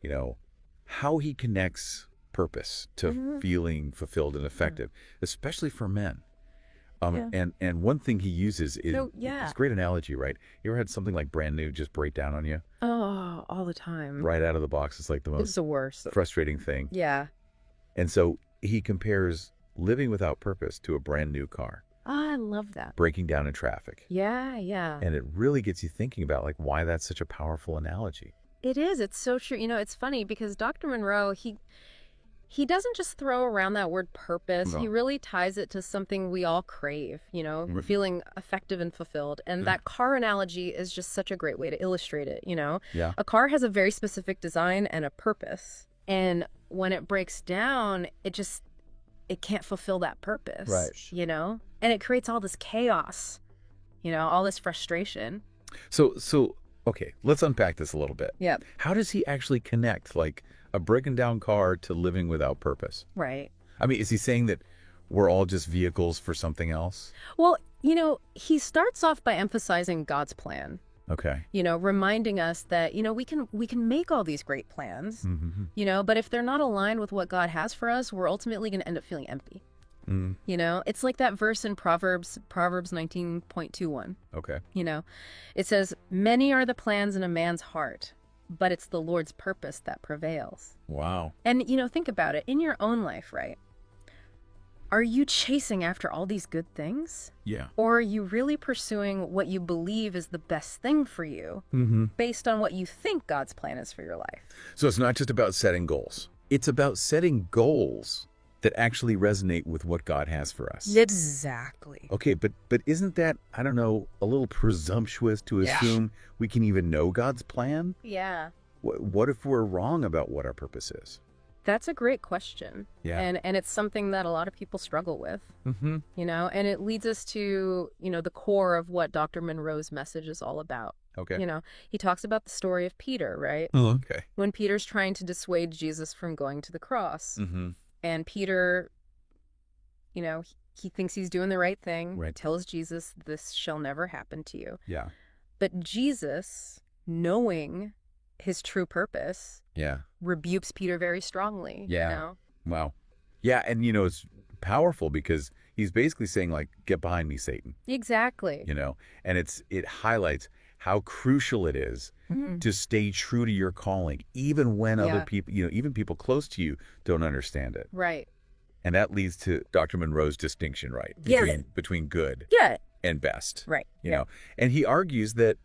you know, how he connects purpose to feeling fulfilled and effective, especially for men. Yeah. And one thing he uses is So, yeah. it's a great analogy, right? You ever had something like brand new just break down on you Oh, all the time. right out of the box? It's like the It's most the worst. frustrating thing. Yeah. And so he compares living without purpose to a brand new car I love that. breaking down in traffic. Yeah, yeah. And it really gets you thinking about like why that's such a powerful analogy. It is. It's so true. You know, it's funny because Dr. Monroe, he doesn't just throw around that word purpose. No. He really ties it to something we all crave, you know, feeling effective and fulfilled. And that car analogy is just such a great way to illustrate it, you know. Yeah. A car has a very specific design and a purpose. And when it breaks down, it can't fulfill that purpose, Right. you know? And it creates all this chaos, you know, all this frustration. So okay, let's unpack this a little bit. Yep. How does he actually connect like a breaking down car to living without purpose? Right. I mean, is he saying that we're all just vehicles for something else? Well, you know, he starts off by emphasizing God's plan. Okay. You know, reminding us that, you know, we can make all these great plans, you know, but if they're not aligned with what God has for us, we're ultimately going to end up feeling empty. You know, it's like that verse in Proverbs 19.21. Okay. You know, it says, many are the plans in a man's heart, but it's the Lord's purpose that prevails. Wow. And, you know, think about it in your own life, right? Are you chasing after all these good things? Yeah. Or are you really pursuing what you believe is the best thing for you based on what you think God's plan is for your life? So it's not just about setting goals. It's about setting goals that actually resonate with what God has for us. Exactly. Okay, but isn't that, I don't know, a little presumptuous to assume we can even know God's plan? Yeah. What if we're wrong about what our purpose is? That's a great question. Yeah. And it's something that a lot of people struggle with, you know, and it leads us to, you know, the core of what Dr. Monroe's message is all about. Okay. You know, he talks about the story of Peter, right? Oh, okay. When Peter's trying to dissuade Jesus from going to the cross. And Peter, you know, he thinks he's doing the right thing, Right. tells Jesus, this shall never happen to you. Yeah. But Jesus, knowing his true purpose, Yeah. rebukes Peter very strongly. Yeah. You know? Wow. Yeah, and you know, it's powerful because he's basically saying like, get behind me, Satan, Exactly. you know, and it highlights how crucial it is to stay true to your calling, even when other people, you know, even people close to you don't understand it. Right. And that leads to Dr. Monroe's distinction, right? Between good Yeah. and best. Right. You know, and he argues that,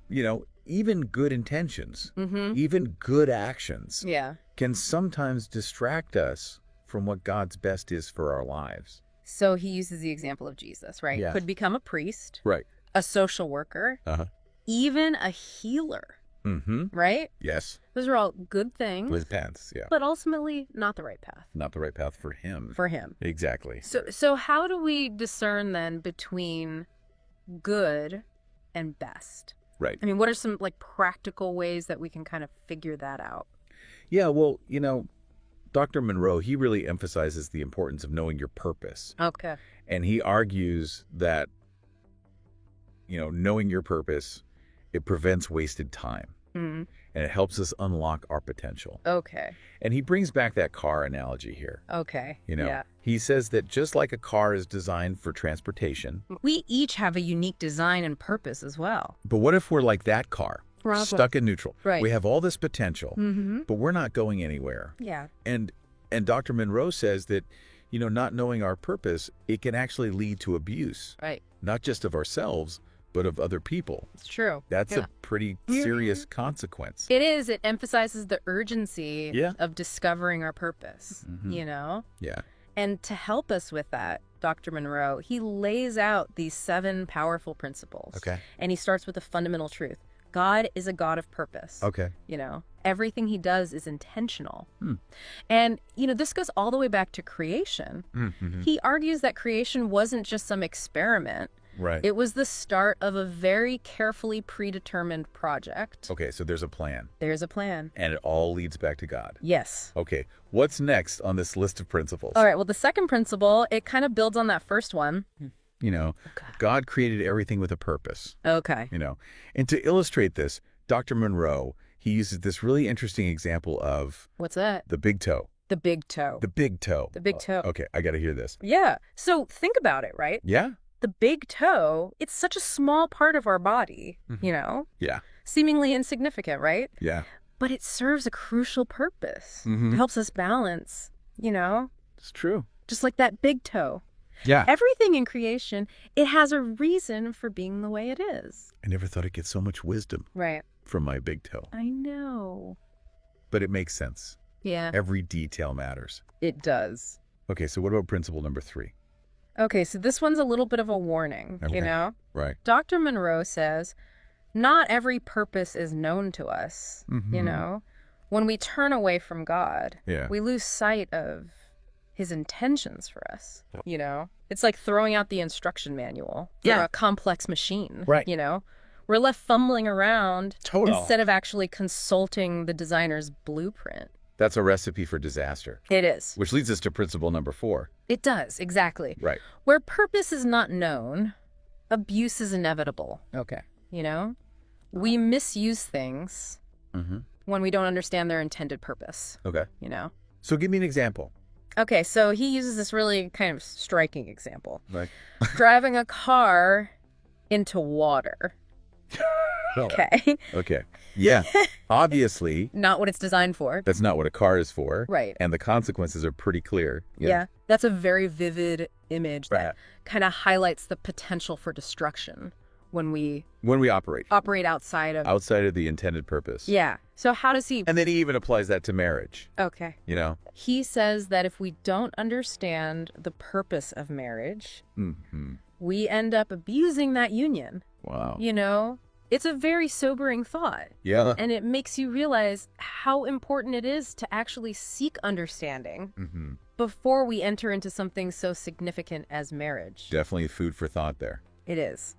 you know, even good intentions, even good actions Yeah. can sometimes distract us from what God's best is for our lives. So he uses the example of Jesus, right? Yeah. Could become a priest, Right. a social worker, even a healer, right? Yes. Those are all good things. With pants, yeah. But ultimately, not the right path Not the right path for him. for him. Exactly. So how do we discern then between good and best? Right. I mean, what are some like practical ways that we can kind of figure that out? Yeah, well, you know, Dr. Monroe, he really emphasizes the importance of knowing your purpose. Okay. And he argues that, you know, knowing your purpose, it prevents wasted time. And it helps us unlock our potential. Okay. And he brings back that car analogy here. Okay. You know, Yeah. he says that just like a car is designed for transportation, We each have a unique design and purpose as well. but what if we're like that car, Right. stuck in neutral? Right. We have all this potential, but we're not going anywhere. Yeah. And Dr. Monroe says that, you know, not knowing our purpose, it can actually lead to abuse, Right. not just of ourselves, but of other people. It's true. That's a pretty serious consequence. It is. It emphasizes the urgency Yeah. of discovering our purpose, you know? Yeah. And to help us with that, Dr. Monroe, he lays out these 7 powerful principles. Okay. And he starts with a fundamental truth. God is a God of purpose. Okay. You know, everything he does is intentional. And, you know, this goes all the way back to creation. He argues that creation wasn't just some experiment. Right. It was the start of a very carefully predetermined project. Okay, so there's a plan, There's a plan. and it all leads back to God. Yes. Okay, what's next on this list of principles? All right. Well, the second principle, it kind of builds on that first one. You know, God created everything with a purpose, Okay. you know. And to illustrate this, Dr. Monroe, he uses this really interesting example of What's that? the big toe. The big toe. The big toe. The big toe. Okay, I got to hear this. Yeah. So think about it, right? Yeah? The big toe, it's such a small part of our body, you know? Yeah. Seemingly insignificant, right? Yeah. But it serves a crucial purpose. Mhm. It helps us balance, you know? It's true. Just like that big toe. Yeah. Everything in creation, it has a reason for being the way it is. I never thought I'd get so much wisdom Right. from my big toe. I know. But it makes sense. Yeah, Every detail matters. it does. Okay, so what about principle number 3? Okay, so this one's a little bit of a warning, Okay. you know? Right. Dr. Monroe says, not every purpose is known to us, you know? When we turn away from God, Yeah. we lose sight of his intentions for us, you know? It's like throwing out the instruction manual for Yeah. a complex machine, Right. you know? We're left fumbling around Total. instead of actually consulting the designer's blueprint. That's a recipe for disaster, It is. which leads us to principle number 4. It does, exactly. Right. Where purpose is not known, abuse is inevitable, Okay. you know? We misuse things Mm-hmm. when we don't understand their intended purpose, Okay. you know? So give me an example. Okay, so he uses this really kind of striking example. Like, Driving a car into water. Okay. okay. Yeah. Obviously, Not what it's designed for. that's not what a car is for. Right. And the consequences are pretty clear. Yeah. That's a very vivid image that Right. kind of highlights the potential for destruction when we When we operate operate outside of... outside of the intended purpose. Yeah. So how does he... And then he even applies that to marriage, Okay. you know? He says that if we don't understand the purpose of marriage, Mm-hmm. we end up abusing that union. Wow. You know, it's a very sobering thought. Yeah. And it makes you realize how important it is to actually seek understanding Mm-hmm. before we enter into something so significant as marriage. Definitely food for thought there. It is.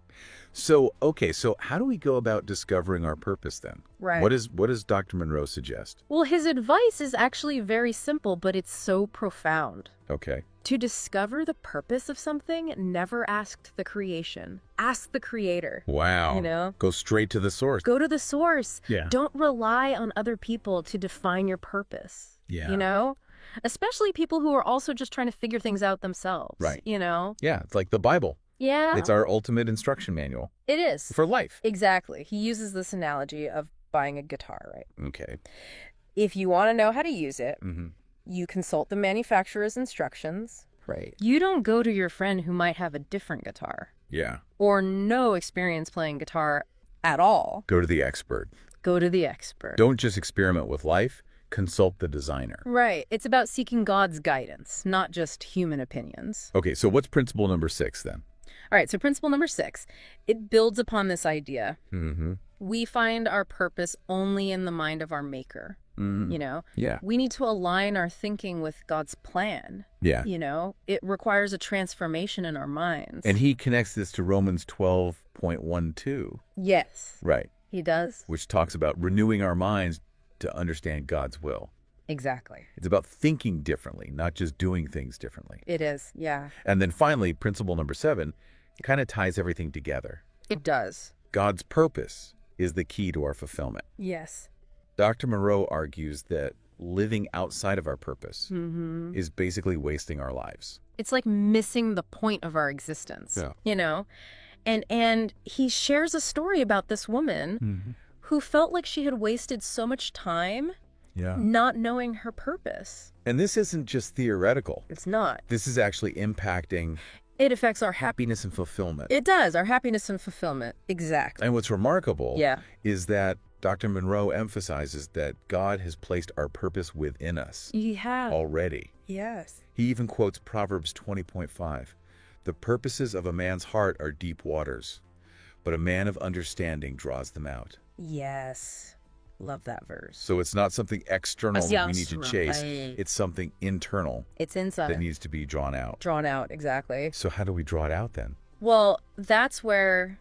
So, okay, so how do we go about discovering our purpose then? Right. What does Dr. Monroe suggest? Well, his advice is actually very simple, but it's so profound. Okay. To discover the purpose of something, never ask the creation. Ask the creator. Wow. You know? Go straight to the source. Go to the source. Yeah. Don't rely on other people to define your purpose. Yeah. You know? Especially people who are also just trying to figure things out themselves. Right. You know? Yeah, it's like the Bible. Yeah. It's our ultimate instruction manual It is. for life. Exactly. He uses this analogy of buying a guitar, right? Okay. If you want to know how to use it, Mm-hmm. you consult the manufacturer's instructions. Right. You don't go to your friend who might have a different guitar Yeah. or no experience playing guitar at all. Go to the expert. Go to the expert. Don't just experiment with life. Consult the designer. Right. It's about seeking God's guidance, not just human opinions. Okay, so what's principle number 6 then? All right, so principle number 6, it builds upon this idea. Mm-hmm. We find our purpose only in the mind of our maker, Mm-hmm. you know? Yeah. We need to align our thinking with God's plan, Yeah. you know? It requires a transformation in our minds. And he connects this to Romans 12.12. Yes, Right. he does. Which talks about renewing our minds to understand God's will. Exactly. It's about thinking differently, not just doing things differently. It is, yeah. And then finally, principle number 7 kind of ties everything together. It does. God's purpose is the key to our fulfillment. Yes. Dr. Monroe argues that living outside of our purpose Mm-hmm. is basically wasting our lives. It's like missing the point of our existence, Yeah. you know? And he shares a story about this woman Mm-hmm. who felt like she had wasted so much time Yeah. not knowing her purpose. And this isn't just theoretical. It's not. This is actually impacting It affects our happiness and fulfillment. It does, our happiness and fulfillment. Exactly. And what's remarkable Yeah. is that Dr. Monroe emphasizes that God has placed our purpose within us You have. already. Yes. He even quotes Proverbs 20.5. The purposes of a man's heart are deep waters, but a man of understanding draws them out. Yes. Love that verse. So it's not something external that we need to chase. Right. It's something internal It's inside. that needs to be drawn out. Drawn out, exactly. So how do we draw it out then? Well, that's where,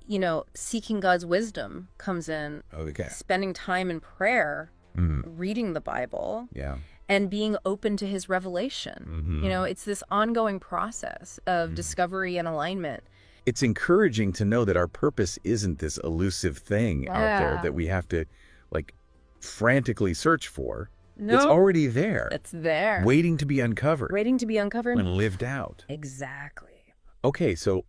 you know, seeking God's wisdom comes in. Okay. Spending time in prayer, reading the Bible, Yeah. and being open to his revelation. Mhm. You know, it's this ongoing process of discovery and alignment. It's encouraging to know that our purpose isn't this elusive thing out there Yeah. that we have to like frantically search for. No. It's already there. It's there. Waiting to be uncovered. Waiting to be uncovered. And lived out. Exactly. Okay, so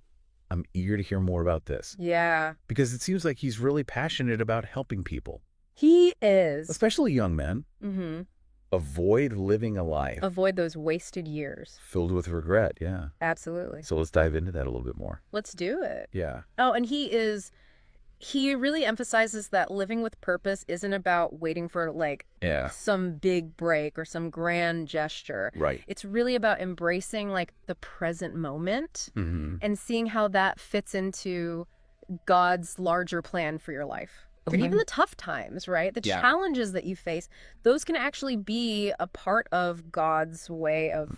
I'm eager to hear more about this. Yeah. Because it seems like he's really passionate about helping people. He is. Especially young men. Mm-hmm. Avoid living a life. Avoid those wasted years. Filled with regret, yeah. Absolutely. So let's dive into that a little bit more. Let's do it. Yeah. Oh, and he really emphasizes that living with purpose isn't about waiting for like some big break or some grand gesture. Right. It's really about embracing like the present moment and seeing how that fits into God's larger plan for your life. Even the tough times, right? The challenges that you face, those can actually be a part of God's way of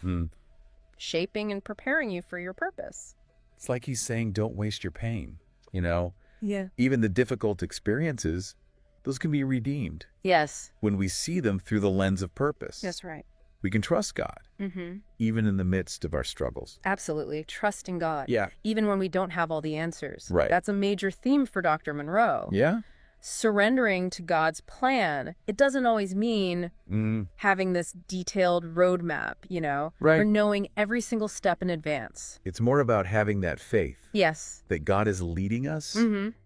shaping and preparing you for your purpose. It's like he's saying, don't waste your pain, you know? Yeah. Even the difficult experiences, those can be redeemed. Yes. When we see them through the lens of purpose. That's right. We can trust God, even in the midst of our struggles. Absolutely. Trusting God. Yeah. Even when we don't have all the answers. Right. That's a major theme for Dr. Monroe. Yeah. Surrendering to God's plan, it doesn't always mean having this detailed roadmap, you know, or knowing every single step in advance. It's more about having that faith. Yes. That God is leading us,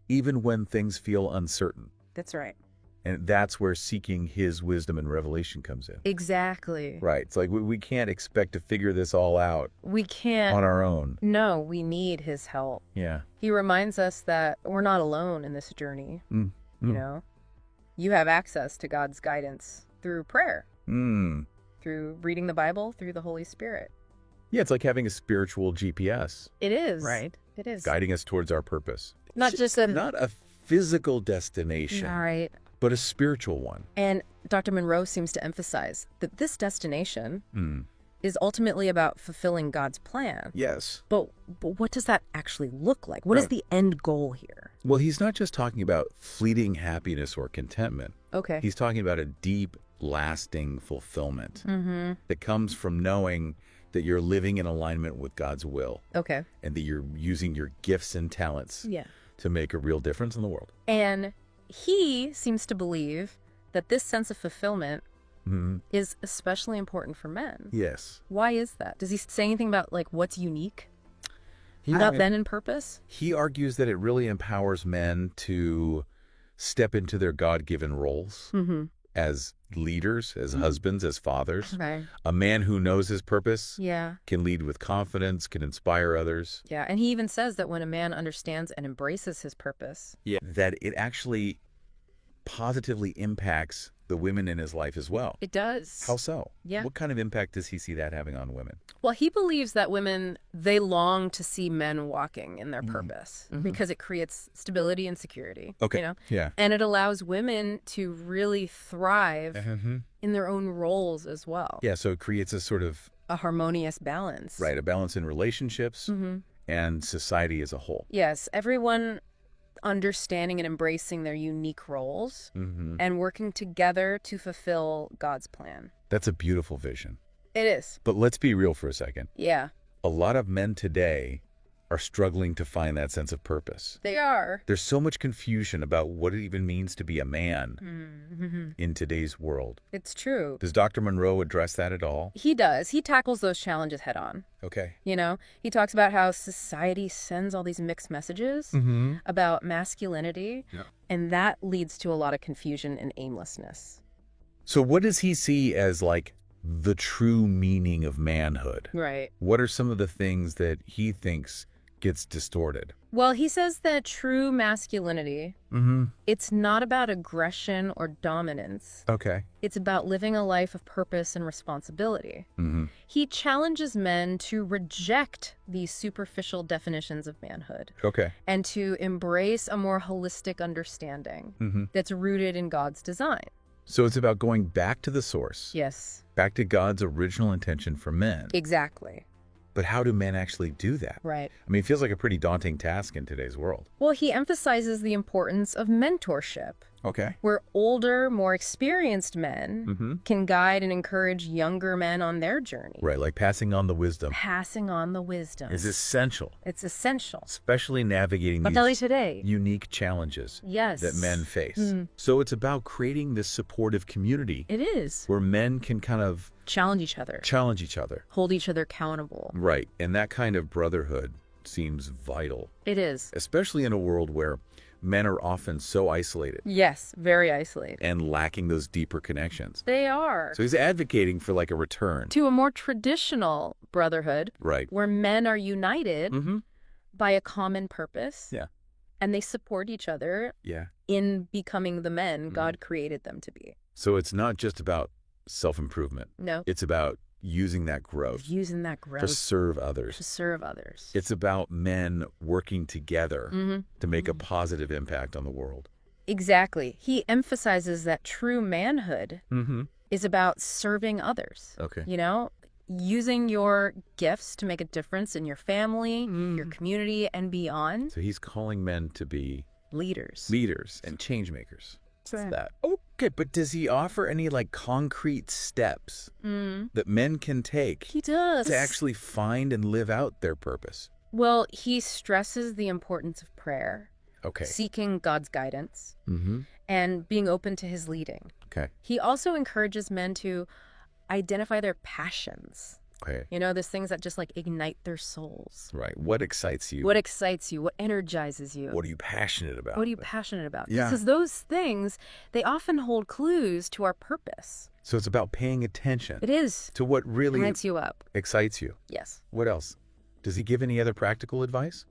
even when things feel uncertain. That's right. And that's where seeking his wisdom and revelation comes in. Exactly. Right. It's like we can't expect to figure this all out. We can't. On our own. No, we need his help. Yeah. He reminds us that we're not alone in this journey. You know, you have access to God's guidance through prayer, through reading the Bible, through the Holy Spirit. Yeah, it's like having a spiritual GPS. It is. Right. It is. Guiding us towards our purpose. Not just not a physical destination. All right. But a spiritual one. And Dr. Monroe seems to emphasize that this destination is ultimately about fulfilling God's plan. Yes. But what does that actually look like? What is the end goal here? Well, he's not just talking about fleeting happiness or contentment. Okay. He's talking about a deep, lasting fulfillment that comes from knowing that you're living in alignment with God's will. Okay. And that you're using your gifts and talents to make a real difference in the world. And he seems to believe that this sense of fulfillment is especially important for men. Yes. Why is that? Does he say anything about like what's unique about men and purpose? He argues that it really empowers men to step into their God-given roles as leaders, as husbands, as fathers. Right. A man who knows his purpose Yeah. can lead with confidence, can inspire others. Yeah. And he even says that when a man understands and embraces his purpose, that it actually positively impacts the women in his life as well. it does. How so? Yeah. What kind of impact does he see that having on women? Well, he believes that women, they long to see men walking in their purpose because it creates stability and security. Okay. You know? Yeah. And it allows women to really thrive in their own roles as well. Yeah, so it creates a sort of A harmonious balance. right, a balance in relationships and society as a whole. Yes. Everyone understanding and embracing their unique roles and working together to fulfill God's plan. That's a beautiful vision. It is. But let's be real for a second. Yeah. A lot of men today are struggling to find that sense of purpose. They are. There's so much confusion about what it even means to be a man in today's world. It's true. Does Dr. Monroe address that at all? He does. He tackles those challenges head on. Okay. You know, he talks about how society sends all these mixed messages about masculinity, and that leads to a lot of confusion and aimlessness. So what does he see as like the true meaning of manhood? Right. What are some of the things that he thinks gets distorted? Well, he says that true masculinity, it's not about aggression or dominance. Okay. It's about living a life of purpose and responsibility. He challenges men to reject these superficial definitions of manhood Okay. and to embrace a more holistic understanding that's rooted in God's design. So it's about going back to the source. Yes. Back to God's original intention for men. Exactly. But how do men actually do that? Right. I mean, it feels like a pretty daunting task in today's world. Well, he emphasizes the importance of mentorship. Okay. where older, more experienced men can guide and encourage younger men on their journey. Right, like passing on the wisdom Passing on the wisdom. is essential, It's essential. especially navigating Especially these today. unique challenges Yes. that men face. So it's about creating this supportive community It is. where men can kind of Challenge each other. challenge each other. Hold each other accountable. Right, and that kind of brotherhood seems vital, It is. especially in a world where men are often so isolated Yes, very isolated. and lacking those deeper connections. They are. So he's advocating for like a return. To a more traditional brotherhood Right. where men are united Mm-hmm. by a common purpose. Yeah. And they support each other Yeah. in becoming the men God created them to be. So it's not just about self-improvement. No. It's about using that growth Using that to growth serve others. to serve others. It's about men working together Mm-hmm. to make a positive impact on the world. Exactly. He emphasizes that true manhood Mm-hmm. is about serving others. Okay. You know, using your gifts to make a difference in your family, your community, and beyond. So he's calling men to be Leaders. leaders and change makers. Right. That. Okay, but does he offer any like concrete steps that men can take He does. to actually find and live out their purpose? Well, he stresses the importance of prayer, Okay. seeking God's guidance, Mm-hmm. and being open to his leading. Okay. He also encourages men to identify their passions. Okay. You know, those things that just like ignite their souls. Right. What excites you? What excites you? What energizes you? What are you passionate about? What are you passionate about? Yeah. Because those things, they often hold clues to our purpose. So it's about paying attention It is. to what really Lights you up. excites you. Yes. What else? Does he give any other practical advice?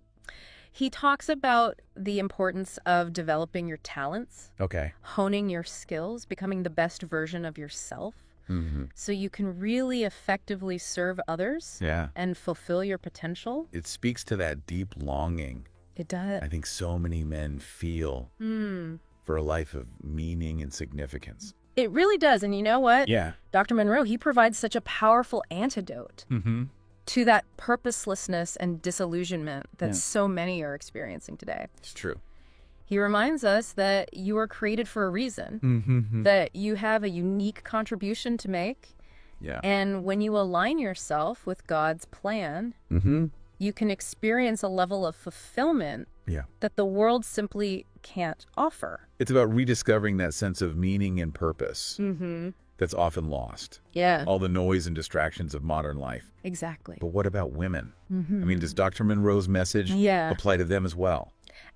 He talks about the importance of developing your talents, Okay. honing your skills, becoming the best version of yourself, Mm-hmm. so you can really effectively serve others Yeah. and fulfill your potential. It speaks to that deep longing It does. I think so many men feel for a life of meaning and significance. It really does. And you know what? Yeah. Dr. Monroe, he provides such a powerful antidote Mm-hmm. to that purposelessness and disillusionment that Yeah. so many are experiencing today. It's true. He reminds us that you are created for a reason, Mm-hmm. that you have a unique contribution to make. Yeah. And when you align yourself with God's plan, Mm-hmm. you can experience a level of fulfillment Yeah. that the world simply can't offer. It's about rediscovering that sense of meaning and purpose Mm-hmm. that's often lost. Yeah, All the noise and distractions of modern life. exactly. But what about women? I mean, does Dr. Monroe's message Yeah. apply to them as well?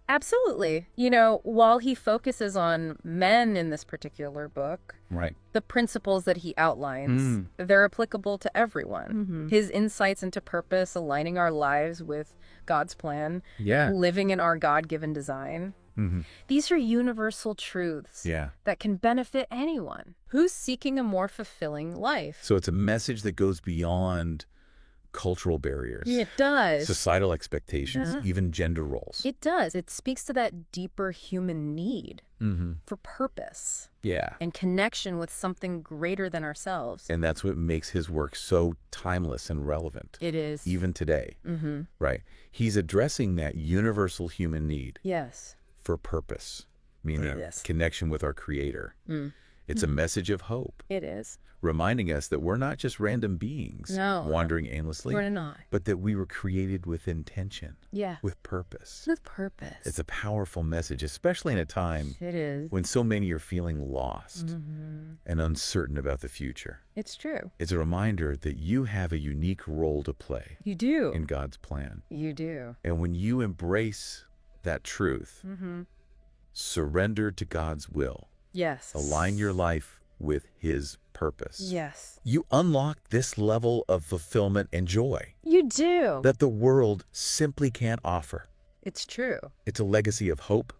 Absolutely. You know, while he focuses on men in this particular book, Right. the principles that he outlines, they're applicable to everyone. His insights into purpose, aligning our lives with God's plan, Yeah. living in our God-given design. Mm-hmm. These are universal truths Yeah. that can benefit anyone who's seeking a more fulfilling life. So it's a message that goes beyond cultural barriers, It does. societal expectations, even gender roles. It does. It speaks to that deeper human need Mm-hmm. for purpose Yeah. and connection with something greater than ourselves. And that's what makes his work so timeless and relevant, It is. even today. Mm-hmm. Right. He's addressing that universal human need Yes. for purpose, meaning Yes. connection with our Creator. It's a message of hope, It is. reminding us that we're not just random beings No. wandering aimlessly, We're not. but that we were created with intention, Yeah. with purpose. With purpose. It's a powerful message, especially in a time It is. when so many are feeling lost Mm-hmm. and uncertain about the future. It's true. It's a reminder that you have a unique role to play You do. in God's plan. You do. And when you embrace that truth, Mm-hmm. surrender to God's will, Yes. align your life with His purpose, Yes. you unlock this level of fulfillment and joy You do. that the world simply can't offer. It's true. It's a legacy of hope,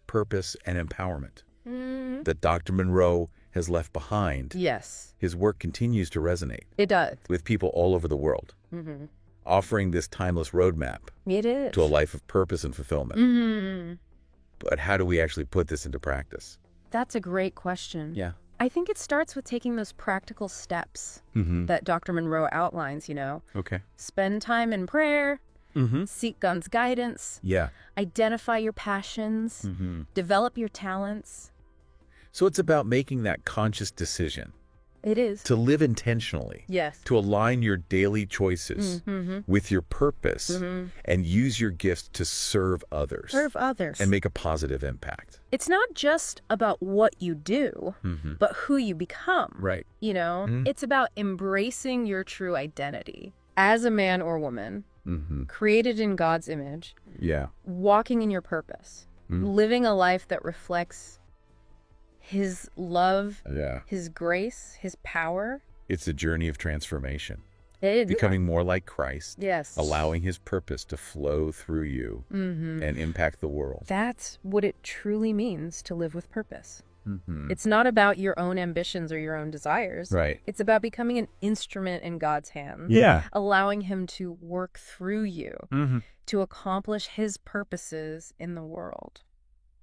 purpose, and empowerment Mm. that Dr. Monroe has left behind. Yes. His work continues to resonate It does. with people all over the world, Mm-hmm. offering this timeless roadmap It is. to a life of purpose and fulfillment. Mm-hmm. But how do we actually put this into practice? That's a great question. Yeah. I think it starts with taking those practical steps Mm-hmm. that Dr. Monroe outlines, you know. Okay. Spend time in prayer, Mm-hmm. seek God's guidance, Yeah. identify your passions, Mm-hmm. develop your talents, So it's about making that conscious decision It is. to live intentionally, Yes. to align your daily choices with your purpose and use your gifts to serve others. Serve others. And make a positive impact. It's not just about what you do, but who you become. Right. You know, it's about embracing your true identity as a man or woman, created in God's image, Yeah. walking in your purpose, living a life that reflects His love, Yeah. His grace, His power. It's a journey of transformation. It, Becoming more like Christ. Yes. Allowing his purpose to flow through you and impact the world. That's what it truly means to live with purpose. It's not about your own ambitions or your own desires. Right. It's about becoming an instrument in God's hands. Yeah. Allowing Him to work through you to accomplish His purposes in the world.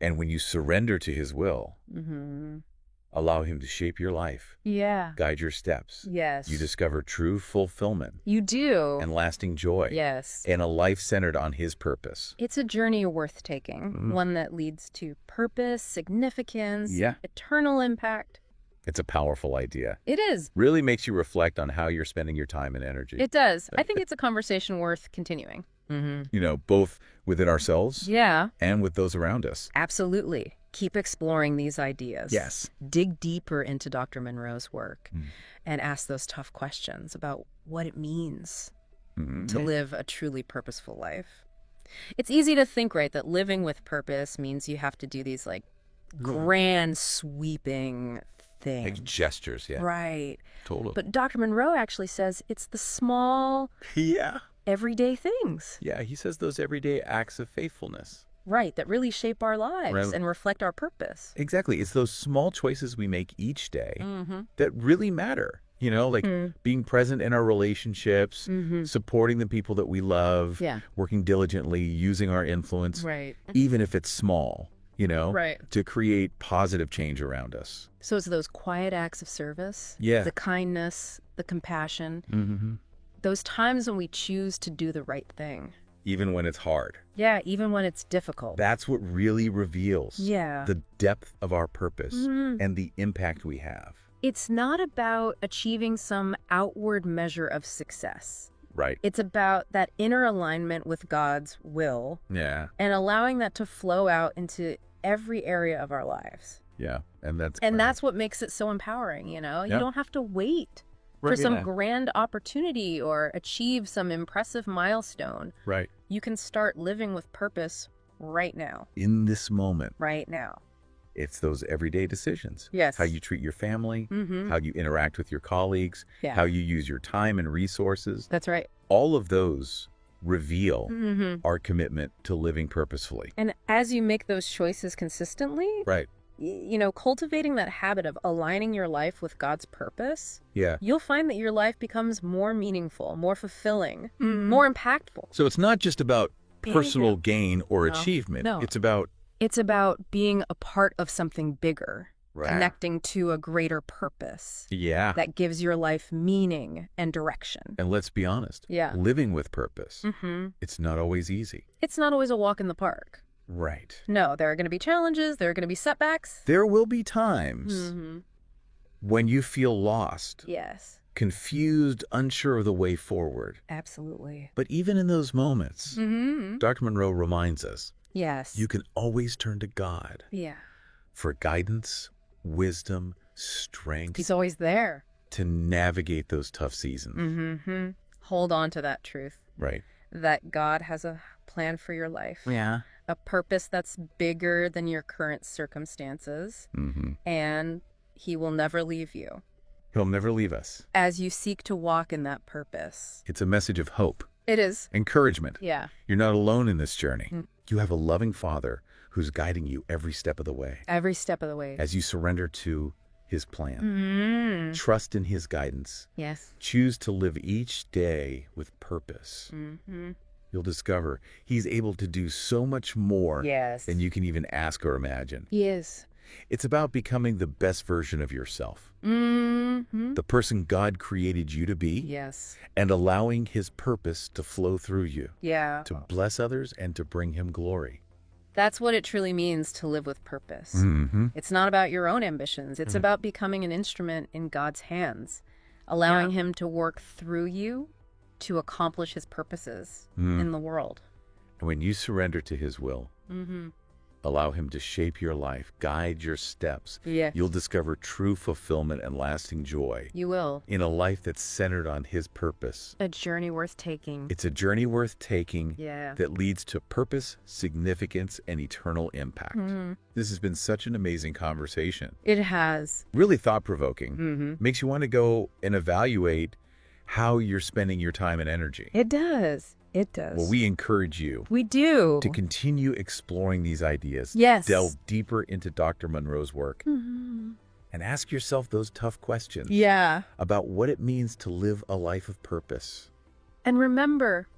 And when you surrender to his will, allow him to shape your life, Yeah. guide your steps. Yes. You discover true fulfillment You do. and lasting joy. Yes. And a life centered on his purpose. It's a journey worth taking, one that leads to purpose, significance, Yeah. eternal impact. It's a powerful idea. It is. Really makes you reflect on how you're spending your time and energy. It does. I think it's a conversation worth continuing. You know, both within ourselves Yeah, and with those around us. absolutely. Keep exploring these ideas. Yes. Dig deeper into Dr. Monroe's work and ask those tough questions about what it means to live a truly purposeful life. It's easy to think, right, that living with purpose means you have to do these like grand sweeping things. Like gestures, yeah. Right. Totally. But Dr. Monroe actually says it's the small, yeah. everyday things. Yeah, he says those everyday acts of faithfulness. Right, that really shape our lives Right. and reflect our purpose. Exactly. It's those small choices we make each day that really matter. You know, like being present in our relationships, supporting the people that we love, Yeah. working diligently, using our influence, Right. even if it's small, you know, Right. to create positive change around us. So it's those quiet acts of service, Yeah. the kindness, the compassion, those times when we choose to do the right thing. Even when it's hard. Yeah, even when it's difficult. That's what really reveals Yeah. the depth of our purpose and the impact we have. It's not about achieving some outward measure of success. Right. It's about that inner alignment with God's will Yeah. and allowing that to flow out into every area of our lives. Yeah. And that's what makes it so empowering, you know? Yeah. You don't have to wait for Right, some yeah. grand opportunity or achieve some impressive milestone. Right. You can start living with purpose right now. In this moment, Right now. it's those everyday decisions. Yes. How you treat your family, how you interact with your colleagues, Yeah. how you use your time and resources. That's right. All of those reveal our commitment to living purposefully. And as you make those choices consistently, Right. you know, cultivating that habit of aligning your life with God's purpose, Yeah. you'll find that your life becomes more meaningful, more fulfilling, more impactful. So it's not just about personal Yeah. gain or No. achievement. No. It's about It's about being a part of something bigger, Right. connecting to a greater purpose yeah. that gives your life meaning and direction. And let's be honest. Yeah. Living with purpose, Mm-hmm. it's not always easy. It's not always a walk in the park. Right. No, there are going to be challenges. There are going to be setbacks. There will be times when you feel lost, Yes, confused, unsure of the way forward. absolutely. But even in those moments, Mm-hmm. Dr. Monroe reminds us, Yes. you can always turn to God Yeah. for guidance, wisdom, strength He's always there. to navigate those tough seasons. Mm-hmm. Hold on to that truth Right. that God has a plan for your life, Yeah. a purpose that's bigger than your current circumstances, and He will never leave you. He'll never leave us. As you seek to walk in that purpose. It's a message of hope, It is. encouragement. Yeah. You're not alone in this journey. You have a loving Father who's guiding you every step of the way Every step of the way. as you surrender to his plan. Mm-hmm. Trust in his guidance. Yes. Choose to live each day with purpose. Mm-hmm. You'll discover he's able to do so much more Yes. than you can even ask or imagine. He is. It's about becoming the best version of yourself, Mm-hmm. the person God created you to be, Yes. and allowing his purpose to flow through you, Yeah. to bless others and to bring him glory. That's what it truly means to live with purpose. It's not about your own ambitions. It's about becoming an instrument in God's hands, allowing him to work through you to accomplish his purposes in the world. And when you surrender to his will, allow him to shape your life, guide your steps, you'll discover true fulfillment and lasting joy. You will. In a life that's centered on his purpose. A journey worth taking. It's a journey worth taking that leads to purpose, significance, and eternal impact. This has been such an amazing conversation. It has. Really thought-provoking. Makes you want to go and evaluate how you're spending your time and energy. It does. It does. Well, we encourage you. We do. To continue exploring these ideas. Yes. Delve deeper into Dr. Monroe's work. And ask yourself those tough questions. About what it means to live a life of purpose. And remember,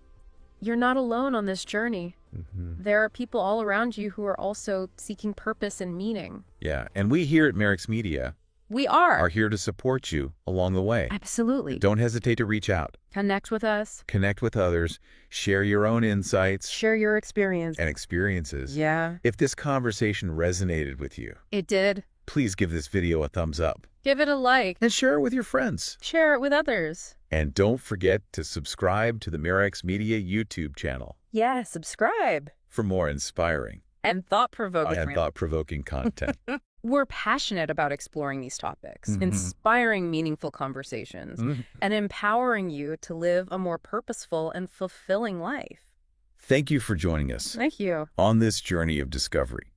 you're not alone on this journey. There are people all around you who are also seeking purpose and meaning. Yeah, and we here at Merrick's Media are here to support you along the way. Absolutely. Don't hesitate to reach out. Connect with us. Connect with others. Share your own insights. Share your experience. And experiences. Yeah. If this conversation resonated with you, it did. Please give this video a thumbs up. Give it a like. And share it with your friends. Share it with others. And don't forget to subscribe to the Merrick's Media YouTube channel. Yeah, subscribe. For more inspiring and thought-provoking content. We're passionate about exploring these topics, inspiring meaningful conversations, and empowering you to live a more purposeful and fulfilling life. Thank you for joining us. Thank you. On this journey of discovery.